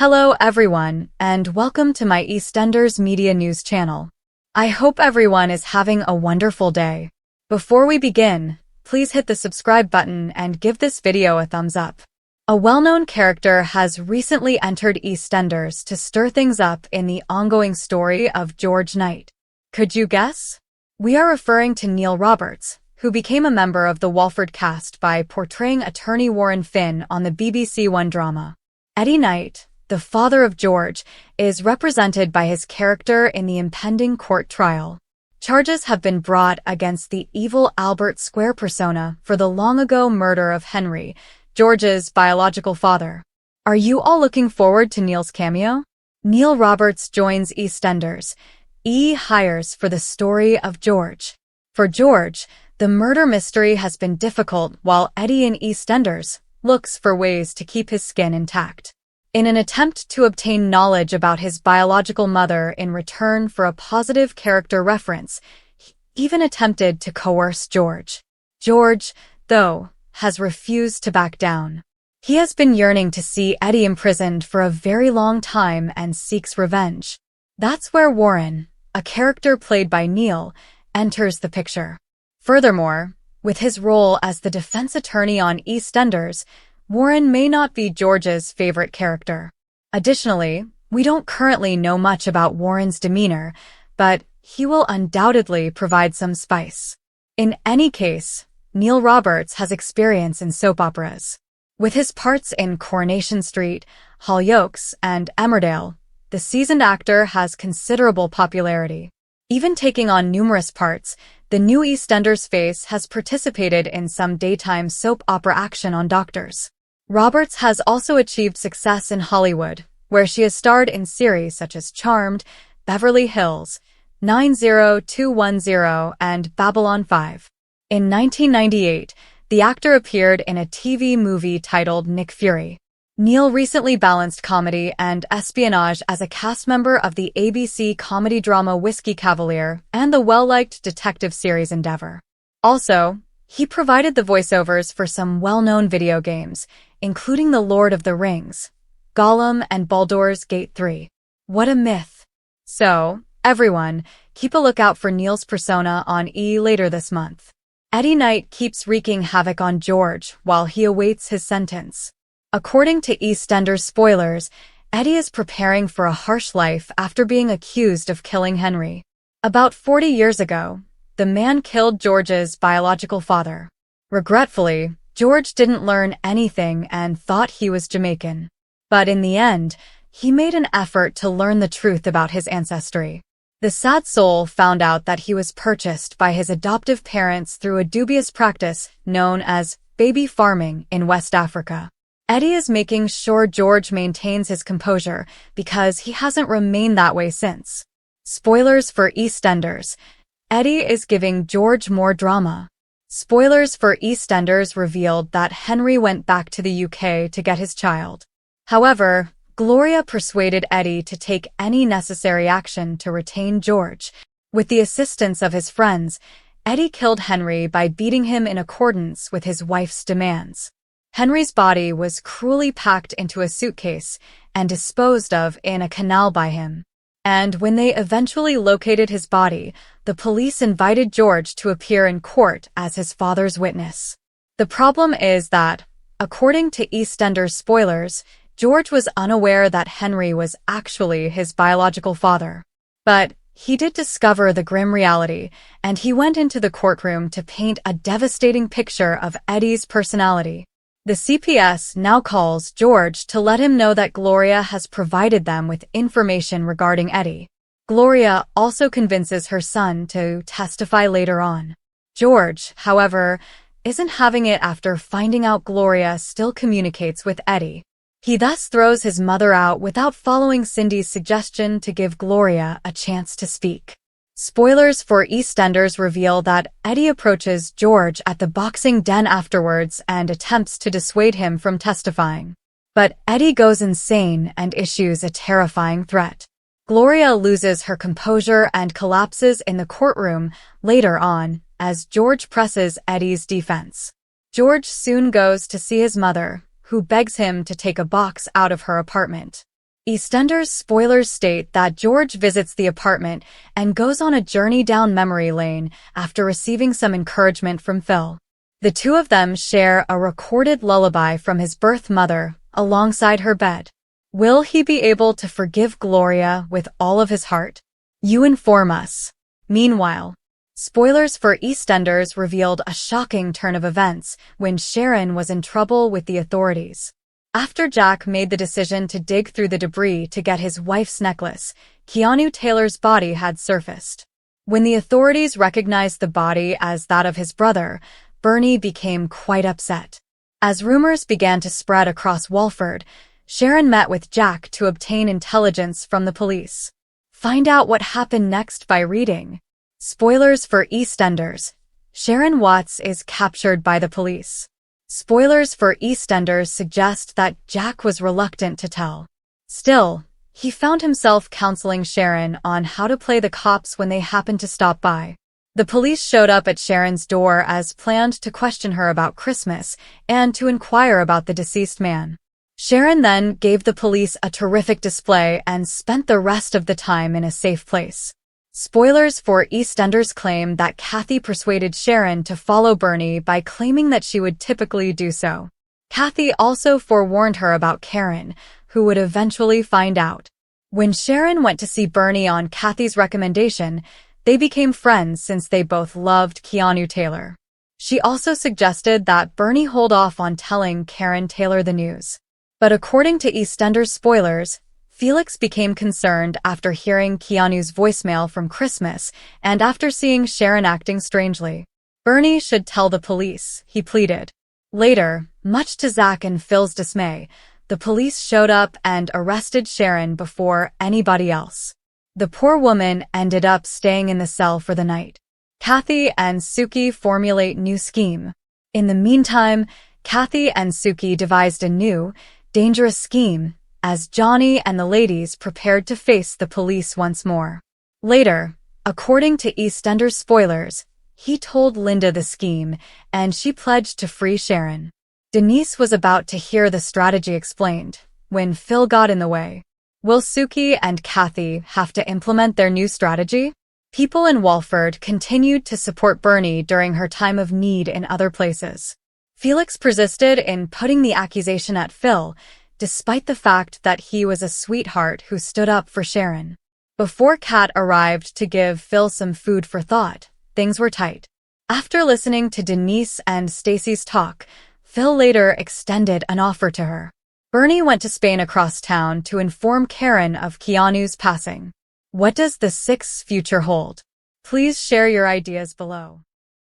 Hello everyone, and welcome to my EastEnders Media News channel. I hope everyone is having a wonderful day. Before we begin, please hit the subscribe button and give this video a thumbs up. A well-known character has recently entered EastEnders to stir things up in the ongoing story of George Knight. Could you guess? We are referring to Neil Roberts, who became a member of the Walford cast by portraying attorney Warren Finn on the BBC One drama. Eddie Knight, the father of George, is represented by his character in the impending court trial. Charges have been brought against the evil Albert Square persona for the long-ago murder of Henry, George's biological father. Are you all looking forward to Neil's cameo? Neil Roberts joins EastEnders. hires for the story of George. For George, the murder mystery has been difficult, while Eddie in EastEnders looks for ways to keep his skin intact. In an attempt to obtain knowledge about his biological mother in return for a positive character reference, he even attempted to coerce George. George, though, has refused to back down. He has been yearning to see Eddie imprisoned for a very long time and seeks revenge. That's where Warren, a character played by Neil, enters the picture. Furthermore, with his role as the defense attorney on EastEnders, Warren may not be George's favorite character. Additionally, we don't currently know much about Warren's demeanor, but he will undoubtedly provide some spice. In any case, Neil Roberts has experience in soap operas. With his parts in Coronation Street, Hollyoaks, and Emmerdale, the seasoned actor has considerable popularity. Even taking on numerous parts, the new EastEnders face has participated in some daytime soap opera action on Doctors. Roberts has also achieved success in Hollywood, where she has starred in series such as Charmed, Beverly Hills, 90210, and Babylon 5. In 1998, the actor appeared in a TV movie titled Nick Fury. Neil recently balanced comedy and espionage as a cast member of the ABC comedy drama Whiskey Cavalier and the well-liked detective series Endeavor. Also, he provided the voiceovers for some well-known video games, including The Lord of the Rings, Gollum, and Baldur's Gate 3. What a myth! So, everyone, keep a lookout for Neil's persona on E! later this month. Eddie Knight keeps wreaking havoc on George while he awaits his sentence. According to EastEnders spoilers, Eddie is preparing for a harsh life after being accused of killing Henry. About 40 years ago, the man killed George's biological father. Regretfully, George didn't learn anything and thought he was Jamaican. But in the end, he made an effort to learn the truth about his ancestry. The sad soul found out that he was purchased by his adoptive parents through a dubious practice known as baby farming in West Africa. Eddie is making sure George maintains his composure because he hasn't remained that way since. Spoilers for EastEnders. Eddie is giving George more drama. Spoilers for EastEnders revealed that Henry went back to the UK to get his child. However, Gloria persuaded Eddie to take any necessary action to retain George. With the assistance of his friends, Eddie killed Henry by beating him in accordance with his wife's demands. Henry's body was cruelly packed into a suitcase and disposed of in a canal by him. And when they eventually located his body, the police invited George to appear in court as his father's witness. The problem is that, according to EastEnders spoilers, George was unaware that Henry was actually his biological father. But he did discover the grim reality, and he went into the courtroom to paint a devastating picture of Eddie's personality. The CPS now calls George to let him know that Gloria has provided them with information regarding Eddie. Gloria also convinces her son to testify later on. George, however, isn't having it after finding out Gloria still communicates with Eddie. He thus throws his mother out without following Cindy's suggestion to give Gloria a chance to speak. Spoilers for EastEnders reveal that Eddie approaches George at the boxing den afterwards and attempts to dissuade him from testifying. But Eddie goes insane and issues a terrifying threat. Gloria loses her composure and collapses in the courtroom later on as George presses Eddie's defense. George soon goes to see his mother, who begs him to take a box out of her apartment. EastEnders spoilers state that George visits the apartment and goes on a journey down memory lane after receiving some encouragement from Phil. The two of them share a recorded lullaby from his birth mother alongside her bed. Will he be able to forgive Gloria with all of his heart? You inform us. Meanwhile, spoilers for EastEnders revealed a shocking turn of events when Sharon was in trouble with the authorities. After Jack made the decision to dig through the debris to get his wife's necklace, Keanu Taylor's body had surfaced. When the authorities recognized the body as that of his brother, Bernie became quite upset. As rumors began to spread across Walford, Sharon met with Jack to obtain intelligence from the police. Find out what happened next by reading. Spoilers for EastEnders. Sharon Watts is captured by the police. Spoilers for EastEnders suggest that Jack was reluctant to tell. Still, he found himself counseling Sharon on how to play the cops when they happened to stop by. The police showed up at Sharon's door as planned to question her about Christmas and to inquire about the deceased man. Sharon then gave the police a terrific display and spent the rest of the time in a safe place. Spoilers for EastEnders claim that Kathy persuaded Sharon to follow Bernie by claiming that she would typically do so. Kathy also forewarned her about Karen, who would eventually find out. When Sharon went to see Bernie on Kathy's recommendation, they became friends since they both loved Keanu Taylor. She also suggested that Bernie hold off on telling Karen Taylor the news. But according to EastEnders spoilers, Felix became concerned after hearing Keanu's voicemail from Christmas and after seeing Sharon acting strangely. Bernie should tell the police, he pleaded. Later, much to Zach and Phil's dismay, the police showed up and arrested Sharon before anybody else. The poor woman ended up staying in the cell for the night. Kathy and Suki formulate new scheme. In the meantime, Kathy and Suki devised a new, dangerous scheme as Johnny and the ladies prepared to face the police once more. Later, according to EastEnders spoilers, he told Linda the scheme, and she pledged to free Sharon. Denise was about to hear the strategy explained when Phil got in the way. Will Suki and Kathy have to implement their new strategy? People in Walford continued to support Bernie during her time of need in other places. Felix persisted in putting the accusation at Phil, despite the fact that he was a sweetheart who stood up for Sharon. Before Kat arrived to give Phil some food for thought, things were tight. After listening to Denise and Stacy's talk, Phil later extended an offer to her. Bernie went to Spain across town to inform Karen of Keanu's passing. What does the 6th future hold? Please share your ideas below.